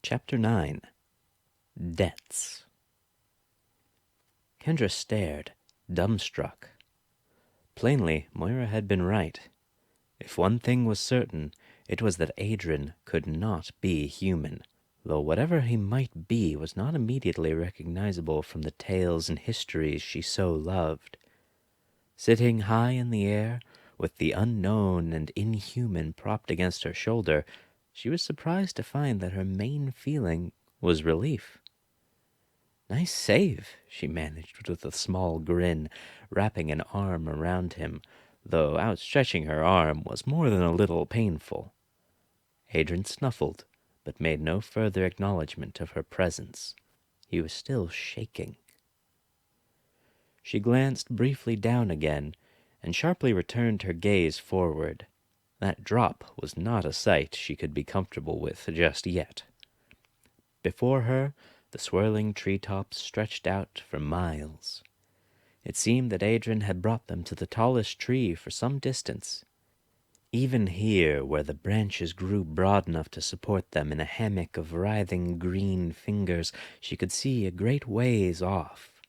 Chapter 9. Debts. Kendra stared, dumbstruck. Plainly, Moira had been right. If one thing was certain, it was that Adrian could not be human, though whatever he might be was not immediately recognizable from the tales and histories she so loved. Sitting high in the air, with the unknown and inhuman propped against her shoulder, she was surprised to find that her main feeling was relief. "Nice save," she managed with a small grin, wrapping an arm around him, though outstretching her arm was more than a little painful. Adrian snuffled, but made no further acknowledgment of her presence. He was still shaking. She glanced briefly down again, and sharply returned her gaze forward. That drop was not a sight she could be comfortable with just yet. Before her, the swirling treetops stretched out for miles. It seemed that Adrian had brought them to the tallest tree for some distance. Even here, where the branches grew broad enough to support them in a hammock of writhing green fingers, she could see a great ways off.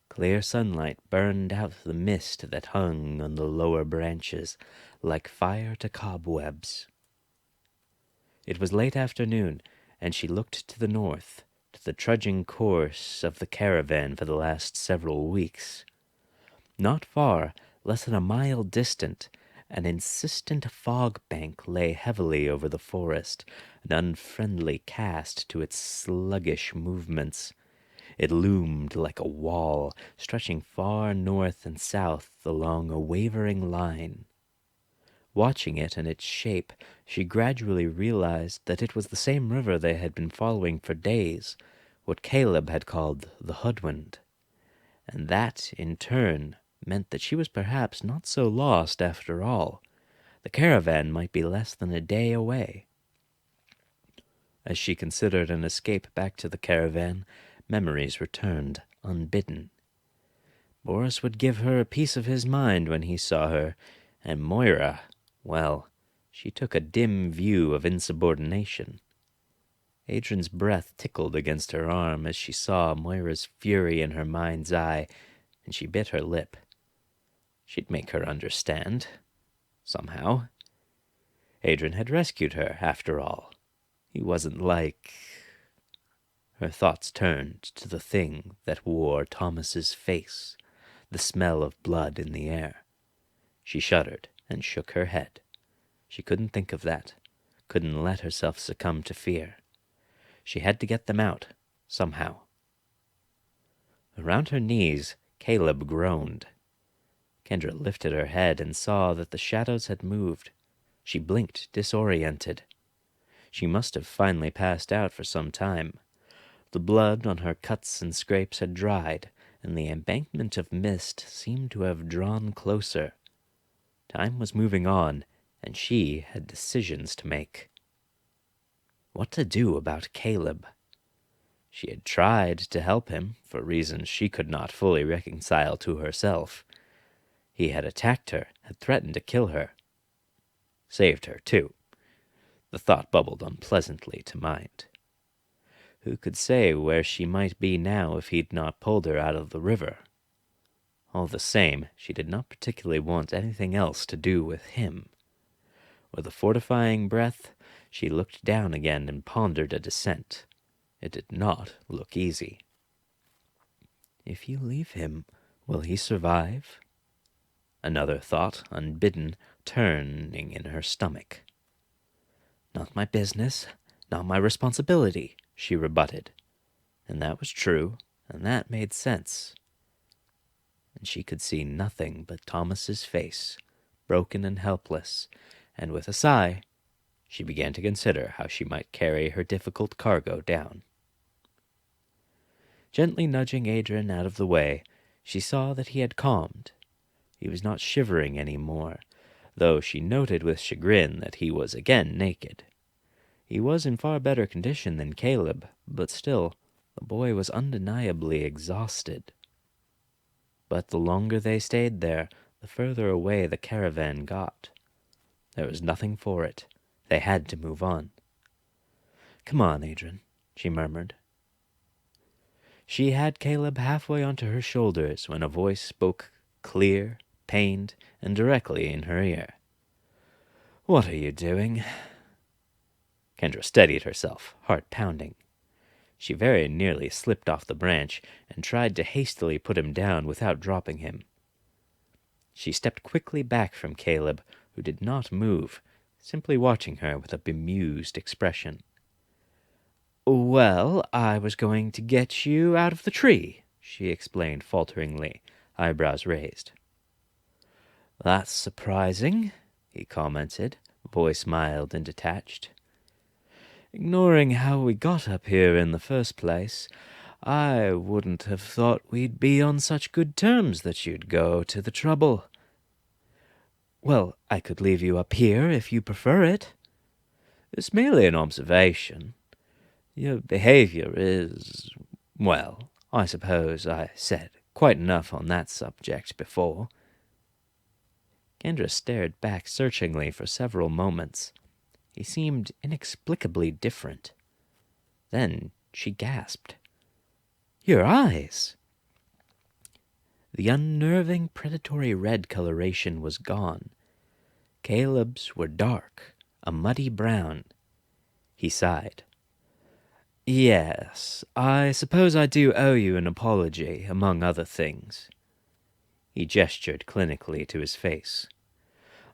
Clear sunlight burned out the mist that hung on the lower branches, like fire to cobwebs. It was late afternoon, and she looked to the north, to the trudging course of the caravan for the last several weeks. Not far, less than a mile distant, an insistent fog bank lay heavily over the forest, an unfriendly cast to its sluggish movements. It loomed like a wall, stretching far north and south along a wavering line. Watching it and its shape, she gradually realized that it was the same river they had been following for days, what Caleb had called the Hoodwind. And that, in turn, meant that she was perhaps not so lost after all. The caravan might be less than a day away. As she considered an escape back to the caravan, memories returned, unbidden. Boris would give her a piece of his mind when he saw her, and Moira, well, she took a dim view of insubordination. Adrian's breath tickled against her arm as she saw Moira's fury in her mind's eye, and she bit her lip. She'd make her understand. Somehow. Adrian had rescued her, after all. He wasn't like... Her thoughts turned to the thing that wore Thomas's face, the smell of blood in the air. She shuddered and shook her head. She couldn't think of that, couldn't let herself succumb to fear. She had to get them out, somehow. Around her knees, Caleb groaned. Kendra lifted her head and saw that the shadows had moved. She blinked, disoriented. She must have finally passed out for some time. The blood on her cuts and scrapes had dried, and the embankment of mist seemed to have drawn closer. Time was moving on, and she had decisions to make. What to do about Caleb? She had tried to help him, for reasons she could not fully reconcile to herself. He had attacked her, had threatened to kill her. Saved her, too. The thought bubbled unpleasantly to mind. Who could say where she might be now if he'd not pulled her out of the river? All the same, she did not particularly want anything else to do with him. With a fortifying breath, she looked down again and pondered a descent. It did not look easy. If you leave him, will he survive? Another thought, unbidden, turning in her stomach. Not my business, not my responsibility, she rebutted. And that was true, and that made sense. And she could see nothing but Thomas's face, broken and helpless, and with a sigh, she began to consider how she might carry her difficult cargo down. Gently nudging Adrian out of the way, she saw that he had calmed. He was not shivering any more, though she noted with chagrin that he was again naked. He was in far better condition than Caleb, but still, the boy was undeniably exhausted. But the longer they stayed there, the further away the caravan got. There was nothing for it. They had to move on. Come on, Adrian, she murmured. She had Caleb halfway onto her shoulders when a voice spoke clear, pained, and directly in her ear. "What are you doing?" Kendra steadied herself, heart pounding. She very nearly slipped off the branch and tried to hastily put him down without dropping him. She stepped quickly back from Caleb, who did not move, simply watching her with a bemused expression. "Well, I was going to get you out of the tree," she explained falteringly, eyebrows raised. "That's surprising," he commented, voice mild and detached. "Ignoring how we got up here in the first place, I wouldn't have thought we'd be on such good terms that you'd go to the trouble." "Well, I could leave you up here if you prefer it." "It's merely an observation. Your behavior is, well, I suppose I said quite enough on that subject before." Kendra stared back searchingly for several moments. He seemed inexplicably different. Then she gasped. "Your eyes!" The unnerving predatory red coloration was gone. Caleb's were dark, a muddy brown. He sighed. "Yes, I suppose I do owe you an apology, among other things." He gestured clinically to his face.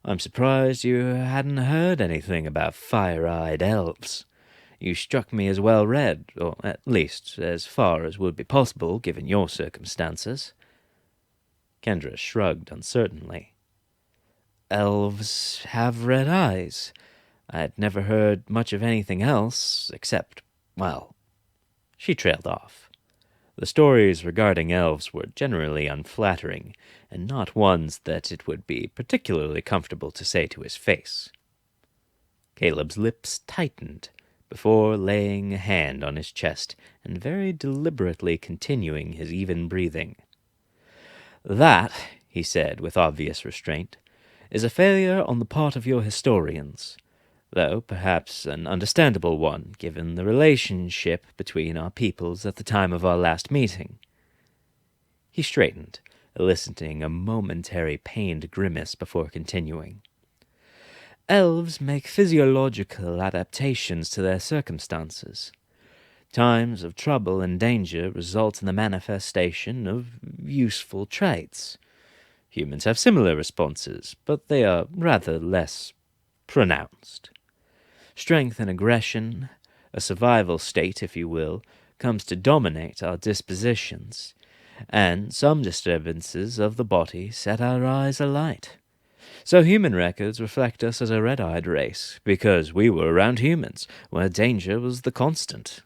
"I'm surprised you hadn't heard anything about fire-eyed elves. You struck me as well-read, or at least as far as would be possible given your circumstances." Kendra shrugged uncertainly. "Elves have red eyes. I'd never heard much of anything else, except, well..." She trailed off. The stories regarding elves were generally unflattering, and not ones that it would be particularly comfortable to say to his face. Caleb's lips tightened before laying a hand on his chest and very deliberately continuing his even breathing. "That," he said with obvious restraint, "is a failure on the part of your historians, though perhaps an understandable one, given the relationship between our peoples at the time of our last meeting." He straightened, eliciting a momentary pained grimace before continuing. "Elves make physiological adaptations to their circumstances. Times of trouble and danger result in the manifestation of useful traits. Humans have similar responses, but they are rather less pronounced. Strength and aggression, a survival state, if you will, comes to dominate our dispositions, and some disturbances of the body set our eyes alight. So human records reflect us as a red-eyed race, because we were around humans, where danger was the constant."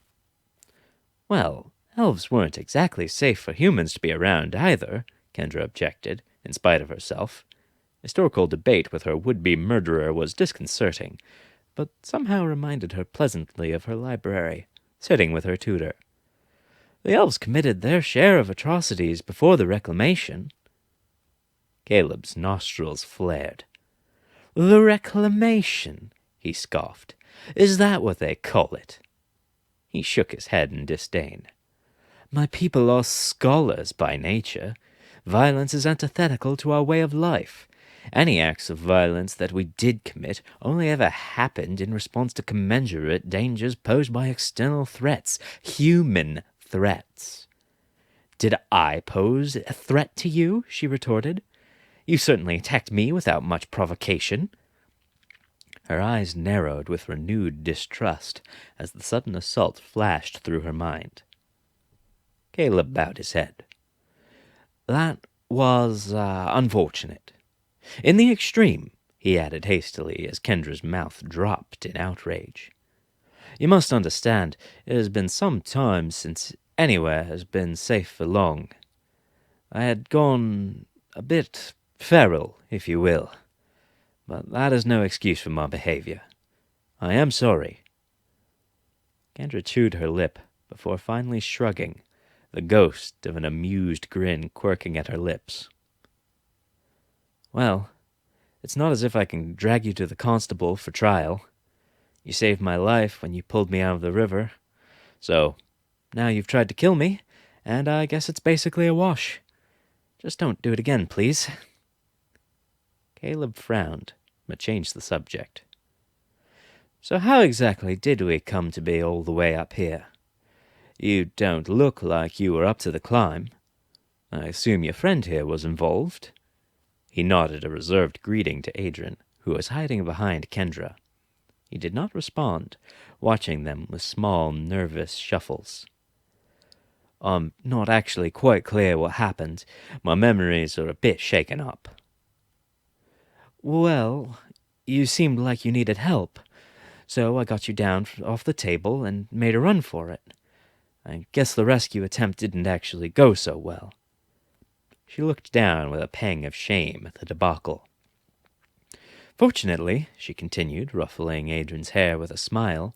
"Well, elves weren't exactly safe for humans to be around either," Kendra objected, in spite of herself. Historical debate with her would-be murderer was disconcerting, but somehow reminded her pleasantly of her library, sitting with her tutor. "The elves committed their share of atrocities before the Reclamation." Caleb's nostrils flared. "The Reclamation," he scoffed. "Is that what they call it?" He shook his head in disdain. "My people are scholars by nature. Violence is antithetical to our way of life. Any acts of violence that we did commit only ever happened in response to commensurate dangers posed by external threats, human threats." "Did I pose a threat to you?" she retorted. "You certainly attacked me without much provocation." Her eyes narrowed with renewed distrust as the sudden assault flashed through her mind. Caleb bowed his head. "That was unfortunate. In the extreme," he added hastily as Kendra's mouth dropped in outrage. "You must understand, it has been some time since anywhere has been safe for long. I had gone a bit feral, if you will. But that is no excuse for my behavior. I am sorry." Kendra chewed her lip before finally shrugging, the ghost of an amused grin quirking at her lips. "Well, it's not as if I can drag you to the constable for trial." You saved my life when you pulled me out of the river. So, now you've tried to kill me, and I guess it's basically a wash. Just don't do it again, please." Caleb frowned, but changed the subject. "So how exactly did we come to be all the way up here? You don't look like you were up to the climb. I assume your friend here was involved?" He nodded a reserved greeting to Adrian, who was hiding behind Kendra. He did not respond, watching them with small, nervous shuffles. "I'm not actually quite clear what happened. My memories are a bit shaken up." "Well, you seemed like you needed help, so I got you down off the table and made a run for it. I guess the rescue attempt didn't actually go so well." She looked down with a pang of shame at the debacle. "Fortunately," she continued, ruffling Adrian's hair with a smile,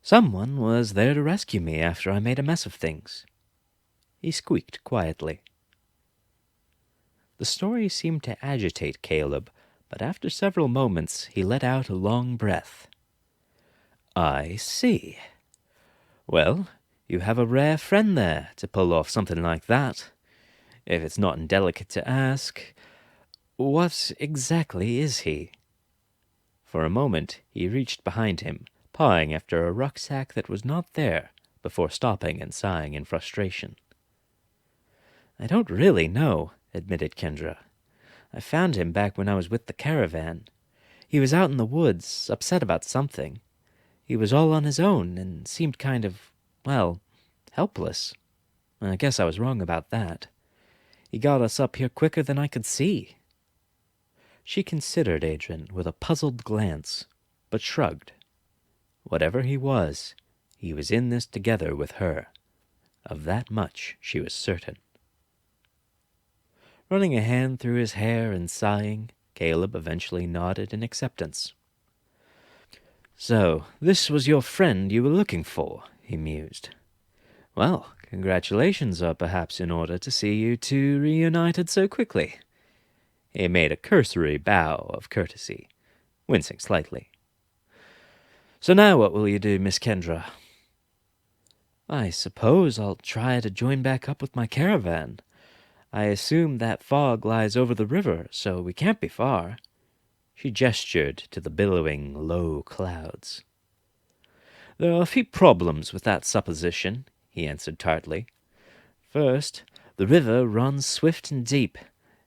"someone was there to rescue me after I made a mess of things." He squeaked quietly. The story seemed to agitate Caleb, but after several moments he let out a long breath. "I see. Well, you have a rare friend there to pull off something like that. If it's not indelicate to ask, what exactly is he?" For a moment he reached behind him, pawing after a rucksack that was not there, before stopping and sighing in frustration. "I don't really know," admitted Kendra. "I found him back when I was with the caravan. He was out in the woods, upset about something. He was all on his own and seemed kind of, well, helpless. I guess I was wrong about that. He got us up here quicker than I could see." She considered Adrian with a puzzled glance, but shrugged. Whatever he was in this together with her. Of that much she was certain. Running a hand through his hair and sighing, Caleb eventually nodded in acceptance. "So, this was your friend you were looking for," he mused. "Well, congratulations are perhaps in order to see you two reunited so quickly." He made a cursory bow of courtesy, wincing slightly. "So now what will you do, Miss Kendra?" "I suppose I'll try to join back up with my caravan. I assume that fog lies over the river, so we can't be far." She gestured to the billowing, low clouds. "There are a few problems with that supposition," he answered tartly. "First, the river runs swift and deep.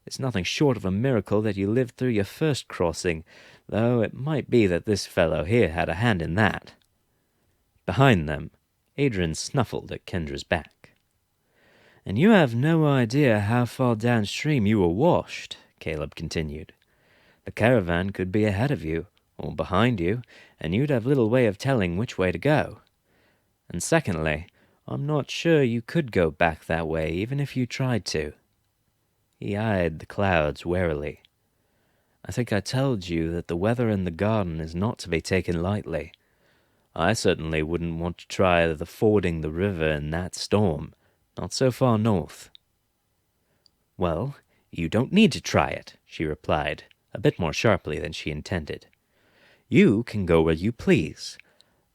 It's nothing short of a miracle that you lived through your first crossing, though it might be that this fellow here had a hand in that." Behind them, Adrian snuffled at Kendra's back. "And you have no idea how far downstream you were washed," Caleb continued. "The caravan could be ahead of you, or behind you, and you'd have little way of telling which way to go. And secondly, I'm not sure you could go back that way even if you tried to." He eyed the clouds warily. "I think I told you that the weather in the garden is not to be taken lightly. I certainly wouldn't want to try the fording the river in that storm, not so far north." "Well, you don't need to try it," she replied, a bit more sharply than she intended. "You can go where you please.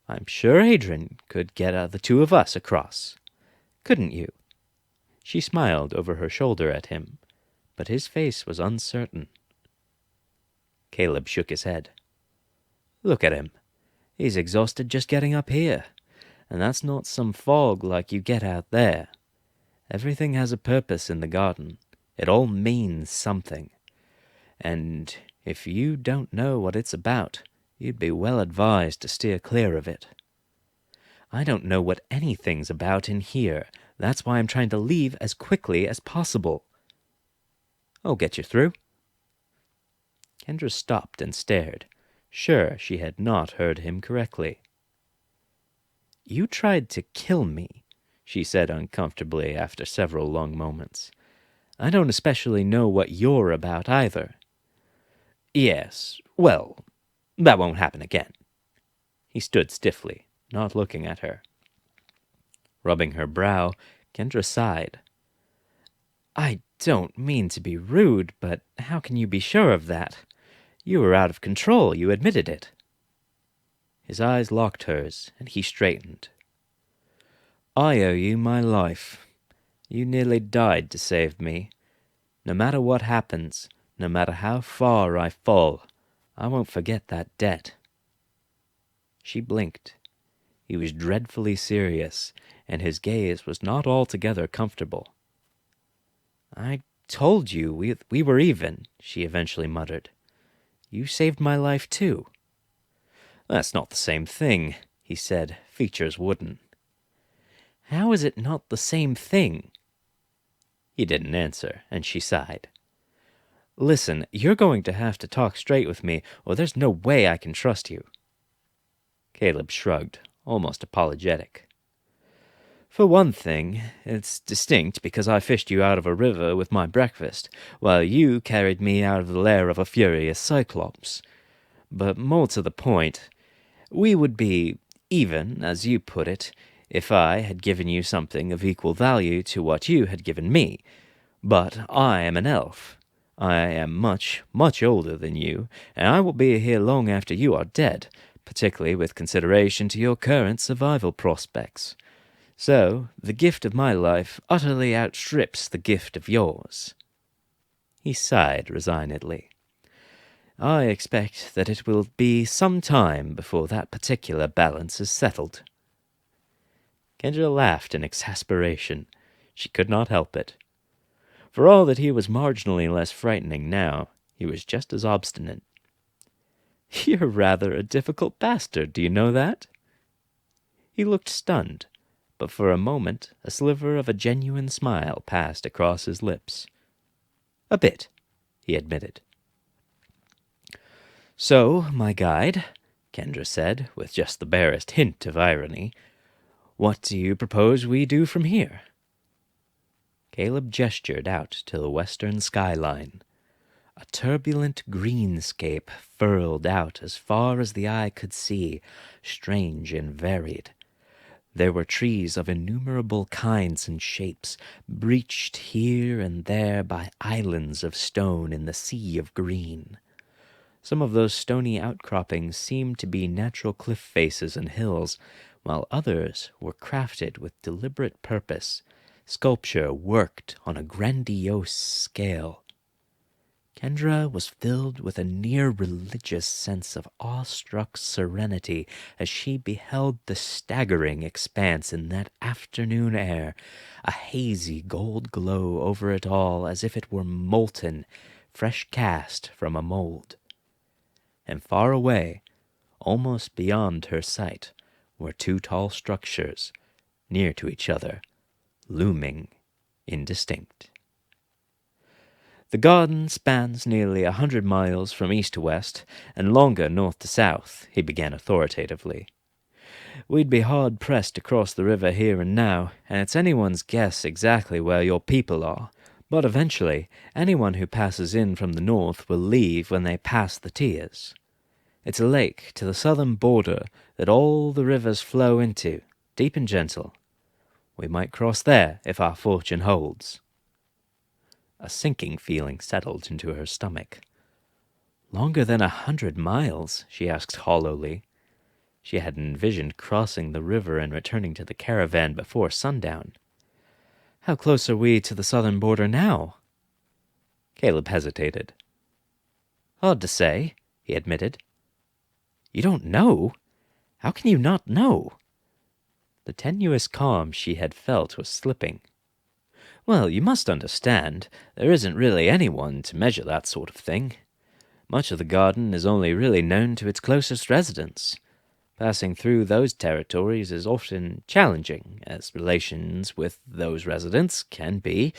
I'm sure Adrian could get the two of us across. Couldn't you?" She smiled over her shoulder at him, but his face was uncertain. Caleb shook his head. "Look at him. He's exhausted just getting up here, and that's not some fog like you get out there. Everything has a purpose in the garden. It all means something. And if you don't know what it's about, you'd be well advised to steer clear of it." "I don't know what anything's about in here. That's why I'm trying to leave as quickly as possible." "I'll get you through." Kendra stopped and stared, sure she had not heard him correctly. "You tried to kill me," she said uncomfortably after several long moments. "I don't especially know what you're about either." "Yes, well, that won't happen again." He stood stiffly, not looking at her. Rubbing her brow, Kendra sighed. "I don't mean to be rude, but how can you be sure of that? You were out of control, you admitted it." His eyes locked hers, and he straightened. I owe you my life. You nearly died to save me. No matter what happens, no matter how far I fall, I won't forget that debt. She blinked. He was dreadfully serious, and his gaze was not altogether comfortable. I told you we were even, she eventually muttered. You saved my life too. That's not the same thing, he said, features wooden. How is it not the same thing? He didn't answer, and she sighed. Listen, you're going to have to talk straight with me, or there's no way I can trust you. Caleb shrugged, almost apologetic. For one thing, it's distinct because I fished you out of a river with my breakfast, while you carried me out of the lair of a furious cyclops. But more to the point, we would be even, as you put it, if I had given you something of equal value to what you had given me. But I am an elf. I am much, much older than you, and I will be here long after you are dead, particularly with consideration to your current survival prospects. So, the gift of my life utterly outstrips the gift of yours. He sighed resignedly. I expect that it will be some time before that particular balance is settled. Kendra laughed in exasperation. She could not help it. For all that he was marginally less frightening now, he was just as obstinate. You're rather a difficult bastard, do you know that? He looked stunned, but for a moment a sliver of a genuine smile passed across his lips. A bit, he admitted. So, my guide, Kendra said, with just the barest hint of irony, what do you propose we do from here? Caleb gestured out to the western skyline. A turbulent greenscape furled out as far as the eye could see, strange and varied. There were trees of innumerable kinds and shapes, breached here and there by islands of stone in the sea of green. Some of those stony outcroppings seemed to be natural cliff faces and hills, while others were crafted with deliberate purpose, sculpture worked on a grandiose scale. Kendra was filled with a near-religious sense of awestruck serenity as she beheld the staggering expanse in that afternoon air, a hazy gold glow over it all as if it were molten, fresh cast from a mold. And far away, almost beyond her sight, were two tall structures, near to each other, looming indistinct. The garden spans nearly 100 miles from east to west, and longer north to south, he began authoritatively. We'd be hard-pressed to cross the river here and now, and it's anyone's guess exactly where your people are. But eventually, anyone who passes in from the north will leave when they pass the Tiers. It's a lake to the southern border that all the rivers flow into, deep and gentle. We might cross there if our fortune holds. A sinking feeling settled into her stomach. Longer than 100 miles? She asked hollowly. She had envisioned crossing the river and returning to the caravan before sundown. How close are we to the southern border now? Caleb hesitated. Hard to say, he admitted. You don't know? How can you not know? The tenuous calm she had felt was slipping. Well, you must understand, there isn't really anyone to measure that sort of thing. Much of the garden is only really known to its closest residents. Passing through those territories is often challenging, as relations with those residents can be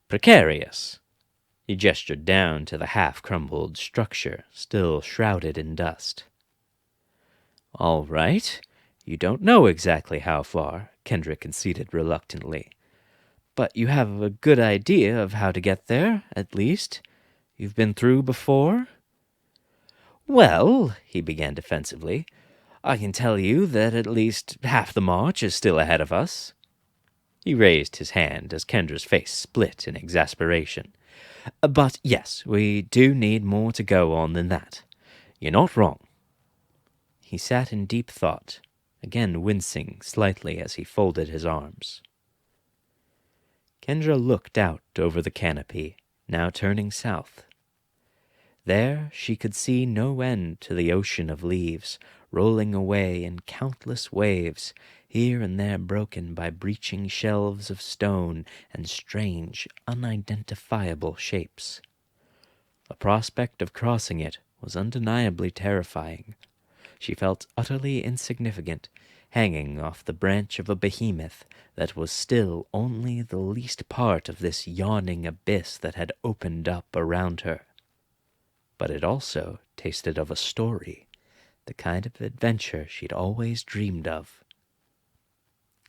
precarious. He gestured down to the half-crumbled structure, still shrouded in dust. All right, you don't know exactly how far, Kendra conceded reluctantly. But you have a good idea of how to get there, at least. You've been through before? Well, he began defensively, I can tell you that at least half the march is still ahead of us. He raised his hand as Kendra's face split in exasperation. But yes, we do need more to go on than that. You're not wrong. he sat in deep thought, again wincing slightly as he folded his arms. Kendra looked out over the canopy, now turning south. There she could see no end to the ocean of leaves, rolling away in countless waves, here and there broken by breaching shelves of stone and strange, unidentifiable shapes. The prospect of crossing it was undeniably terrifying. She felt utterly insignificant, hanging off the branch of a behemoth that was still only the least part of this yawning abyss that had opened up around her. But it also tasted of a story, the kind of adventure she'd always dreamed of.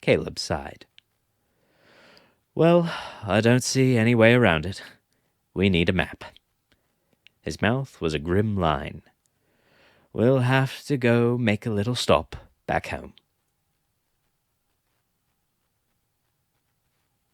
Caleb sighed. "Well, I don't see any way around it. We need a map." His mouth was a grim line. "We'll have to go make a little stop back home."